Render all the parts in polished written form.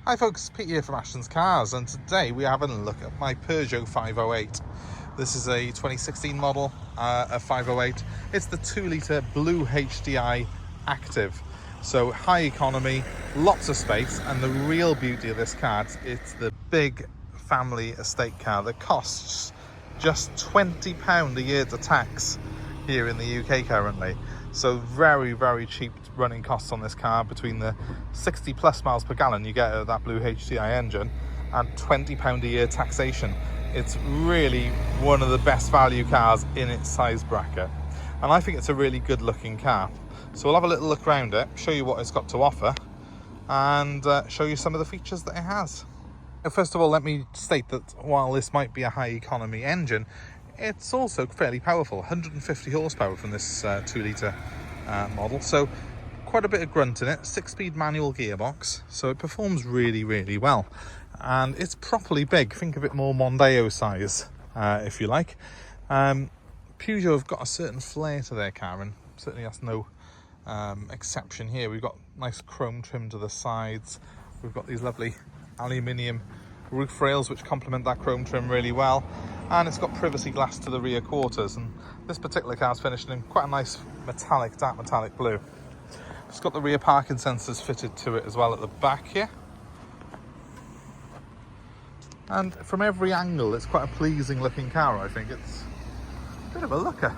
Hi folks, Pete here from Ashton's Cars, and today we're having a look at my Peugeot 508. This is a 2016 model, a 508. It's the 2-litre Blue HDI Active. So high economy, lots of space, and the real beauty of this car, it's the big family estate car that costs just £20 a year to tax here in the UK currently. So very, very cheap running costs on this car, between the 60 plus miles per gallon you get out of that Blue HDI engine and £20 a year taxation. It's really one of the best value cars in its size bracket, and I think it's a really good looking car. So we'll have a little look around it, show you what it's got to offer, and show you some of the features that it has. First of all, let me state that while this might be a high economy engine, it's also fairly powerful. 150 horsepower from this 2-litre model, so quite a bit of grunt in it. 6-speed manual gearbox, so it performs really, really well, and it's properly big. Think of it more Mondeo size, if you like. Peugeot have got a certain flair to their car, and certainly that's no exception here. We've got nice chrome trim to the sides. We've got these lovely aluminium roof rails which complement that chrome trim really well, and it's got privacy glass to the rear quarters, and this particular car's finished in quite a nice metallic, dark metallic blue. It's got the rear parking sensors fitted to it as well at the back here, and from every angle it's quite a pleasing looking car. I think it's a bit of a looker.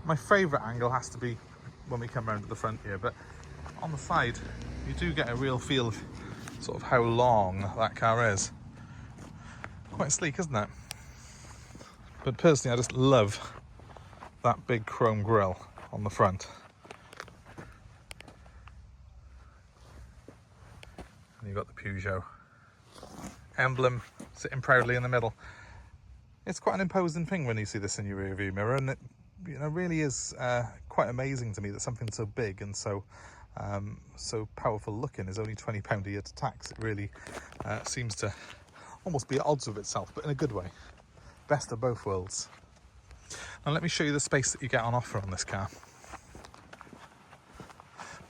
My favourite angle has to be when we come around to the front here, but on the side you do get a real feel of sort of how long that car is. Quite sleek, isn't it? But personally, I just love that big chrome grille on the front. And you've got the Peugeot emblem sitting proudly in the middle. It's quite an imposing thing when you see this in your rear view mirror, and it really is quite amazing to me that something so big and so powerful looking is only £20 a year to tax. It really seems to almost be at odds with itself, but in a good way. Best of both worlds. Now let me show you the space that you get on offer on this car.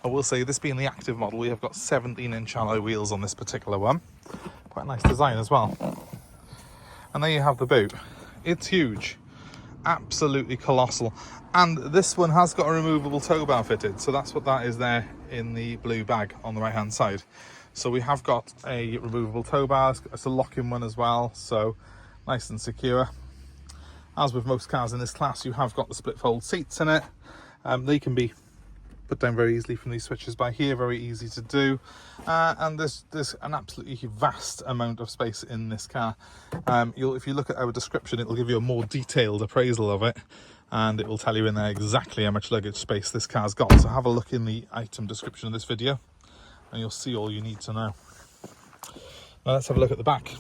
I will say, this being the active model, we have got 17-inch alloy wheels on this particular one. Quite a nice design as well. And there you have the boot. It's huge, absolutely colossal. And this one has got a removable tow bar fitted, so that's what that is there in the blue bag on the right hand side. So we have got a removable tow bar. It's a lock-in one as well, so nice and secure. As with most cars in this class, you have got the split fold seats in it. They can be put down very easily from these switches by here, very easy to do. And there's an absolutely vast amount of space in this car. If you look at our description, it will give you a more detailed appraisal of it, and it will tell you in there exactly how much luggage space this car's got. So have a look in the item description of this video and you'll see all you need to know. Now let's have a look at the back.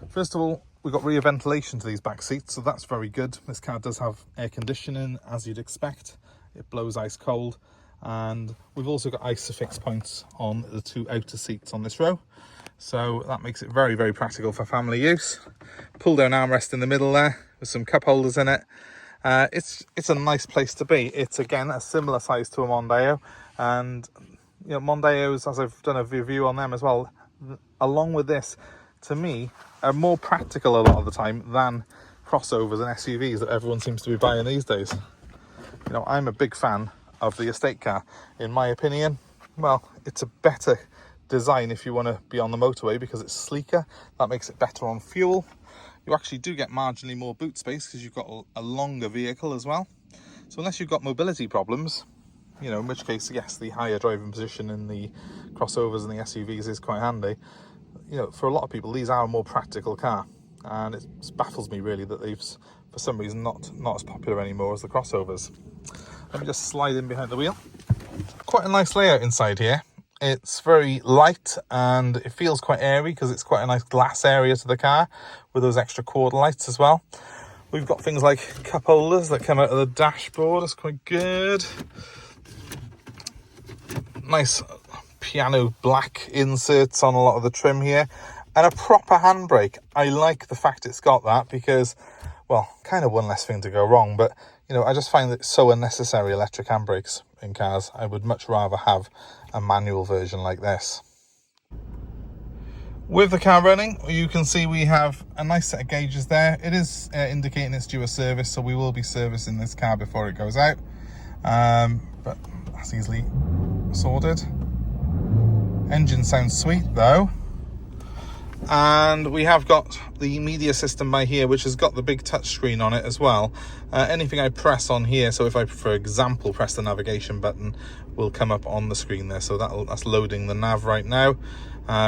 First of all, we've got rear ventilation to these back seats, so that's very good. This car does have air conditioning, as you'd expect. It blows ice cold, and we've also got ISOFIX points on the two outer seats on this row, so that makes it very, very practical for family use. Pull down armrest in the middle there with some cup holders in it. It's a nice place to be. It's again a similar size to a Mondeo, and Mondeos, as I've done a review on them as well, along with this, to me, are more practical a lot of the time than crossovers and SUVs that everyone seems to be buying these days. I'm a big fan of the estate car. In my opinion, well, it's a better design if you want to be on the motorway because it's sleeker. That makes it better on fuel. You actually do get marginally more boot space because you've got a longer vehicle as well. So unless you've got mobility problems, in which case, yes, the higher driving position in the crossovers and the SUVs is quite handy. For a lot of people, these are a more practical car, and it baffles me really that they've, for some reason, not as popular anymore as the crossovers. Let me just slide in behind the wheel. Quite a nice layout inside here. It's very light and it feels quite airy because it's quite a nice glass area to the car with those extra quarter lights as well. We've got things like cup holders that come out of the dashboard. That's quite good. Nice piano black inserts on a lot of the trim here, and a proper handbrake. I like the fact it's got that because, well, kind of one less thing to go wrong, but you know, I just find it so unnecessary, electric handbrakes in cars. I would much rather have a manual version like this. With the car running, you can see we have a nice set of gauges there. It is indicating it's due a service, so we will be servicing this car before it goes out. But that's easily sorted. Engine sounds sweet though. And we have got the media system by here, which has got the big touch screen on it as well. Anything I press on here, so if I, for example, press the navigation button, will come up on the screen there. So that's loading the nav right now,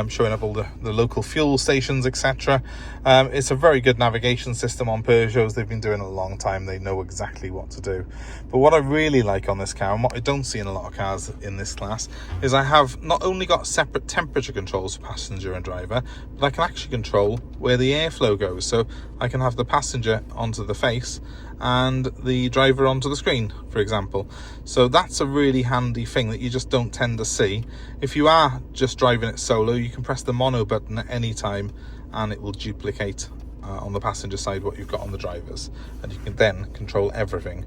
showing up all the local fuel stations, etc. It's a very good navigation system on Peugeots. They've been doing it a long time. They know exactly what to do. But what I really like on this car, and what I don't see in a lot of cars in this class, is I have not only got separate temperature controls for passenger and driver, but I can actually control where the airflow goes. So I can have the passenger onto the face and the driver onto the screen, for example. So that's a really handy thing that you just don't tend to see. If you are just driving it solo, you can press the mono button at any time and it will duplicate on the passenger side what you've got on the driver's, and you can then control everything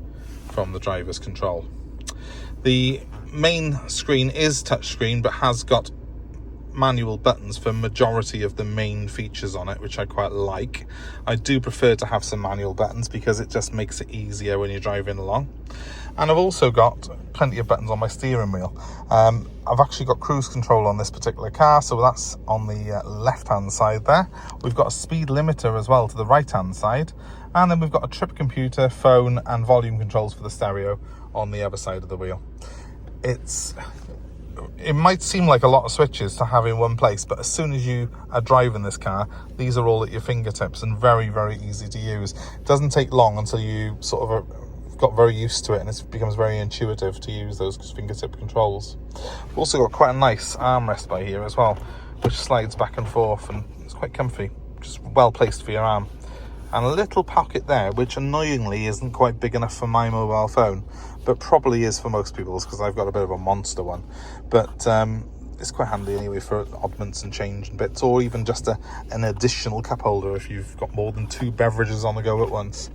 from the driver's control. The main screen is touchscreen but has got manual buttons for majority of the main features on it, which I quite like. I do prefer to have some manual buttons because it just makes it easier when you're driving along. And I've also got plenty of buttons on my steering wheel. I've actually got cruise control on this particular car, so that's on the left hand side there. We've got a speed limiter as well to the right hand side, and then we've got a trip computer, phone and volume controls for the stereo on the other side of the wheel. It might seem like a lot of switches to have in one place, but as soon as you are driving this car, these are all at your fingertips and very, very easy to use. It doesn't take long until you sort of got very used to it and it becomes very intuitive to use those fingertip controls. We've also got quite a nice armrest by here as well, which slides back and forth and it's quite comfy, just well placed for your arm. And a little pocket there, which annoyingly isn't quite big enough for my mobile phone, but probably is for most people's because I've got a bit of a monster one. But it's quite handy anyway for oddments and change and bits, or even just an additional cup holder if you've got more than 2 beverages on the go at once.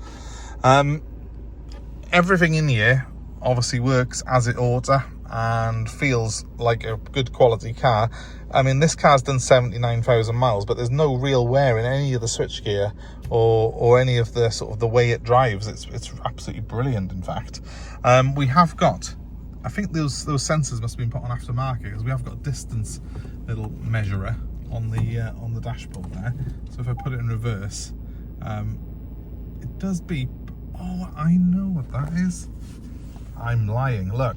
Everything in here obviously works as it ought to and feels like a good quality car. I mean, this car's done 79,000 miles, but there's no real wear in any of the switchgear or any of the sort of the way it drives. It's absolutely brilliant, in fact. We have got, I think those sensors must have been put on aftermarket, because we have got a distance little measurer on the dashboard there. So if I put it in reverse, it does beep. Oh, I know what that is. I'm lying, look.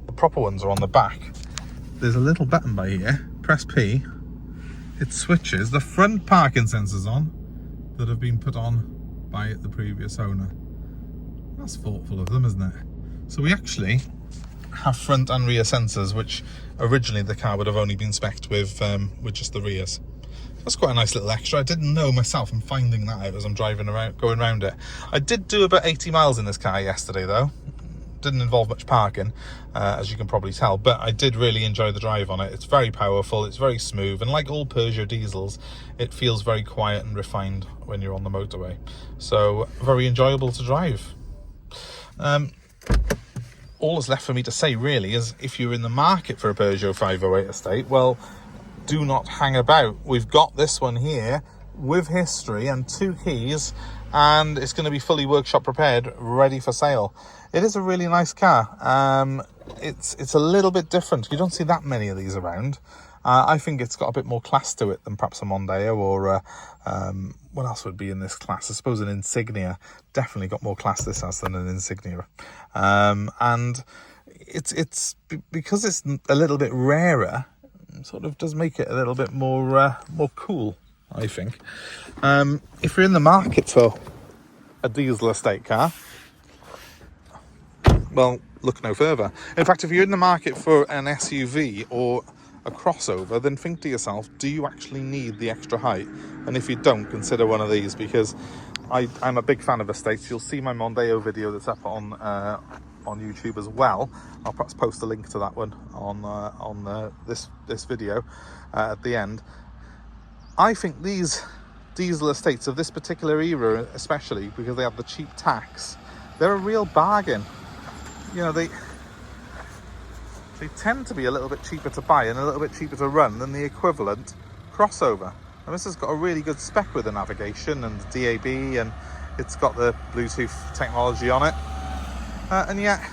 The proper ones are on the back. There's a little button by here, press P, it switches the front parking sensors on that have been put on by the previous owner. That's thoughtful of them, isn't it? So we actually have front and rear sensors, which originally the car would have only been spec'd with just the rears. That's quite a nice little extra. I didn't know myself. I'm finding that out as I'm driving around, going around it. I did do about 80 miles in this car yesterday though. Didn't involve much parking, as you can probably tell, but I did really enjoy the drive on it. It's very powerful, it's very smooth, and like all Peugeot diesels, it feels very quiet and refined when you're on the motorway. So very enjoyable to drive. All that's left for me to say really is, if you're in the market for a Peugeot 508 estate, well, do not hang about. We've got this one here with history and 2 keys, and it's going to be fully workshop prepared, ready for sale. It is a really nice car. It's a little bit different. You don't see that many of these around. I think it's got a bit more class to it than perhaps a Mondeo or what else would be in this class? I suppose an Insignia. Definitely got more class this has than an Insignia. And it's because it's a little bit rarer, sort of does make it a little bit more cool, I think. If you're in the market for a diesel estate car, well, look no further. In fact, if you're in the market for an SUV or a crossover, then think to yourself, do you actually need the extra height? And if you don't, consider one of these, because I'm a big fan of estates. You'll see my Mondeo video that's up on YouTube as well. I'll perhaps post a link to that one on this video at the end. I think these diesel estates of this particular era, especially because they have the cheap tax they're a real bargain. You know, they tend to be a little bit cheaper to buy and a little bit cheaper to run than the equivalent crossover. And this has got a really good spec with the navigation and the DAB, and it's got the Bluetooth technology on it. And yet,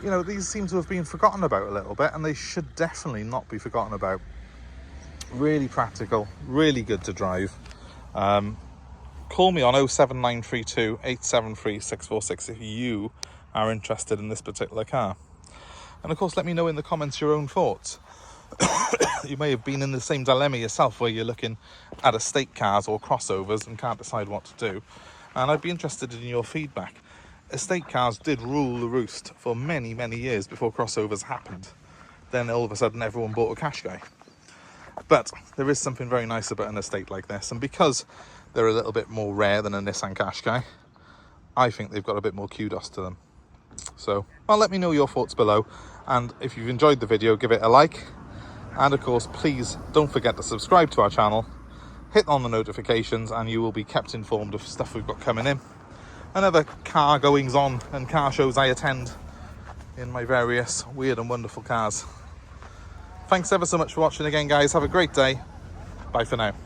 you know, these seem to have been forgotten about a little bit, and they should definitely not be forgotten about. Really practical, really good to drive. Call me on 07932 873 646 if you are interested in this particular car. And of course, let me know in the comments your own thoughts. You may have been in the same dilemma yourself, where you're looking at estate cars or crossovers and can't decide what to do. And I'd be interested in your feedback. Estate cars did rule the roost for many, many years before crossovers happened. Then all of a sudden everyone bought a Qashqai. But there is something very nice about an estate like this, and because they're a little bit more rare than a Nissan Qashqai, I think they've got a bit more kudos to them. So, well, let me know your thoughts below, and if you've enjoyed the video, give it a like. And of course, please don't forget to subscribe to our channel, hit on the notifications, and you will be kept informed of stuff we've got coming in, and other car goings on and car shows I attend in my various weird and wonderful cars. Thanks ever so much for watching again, guys. Have a great day. Bye for now.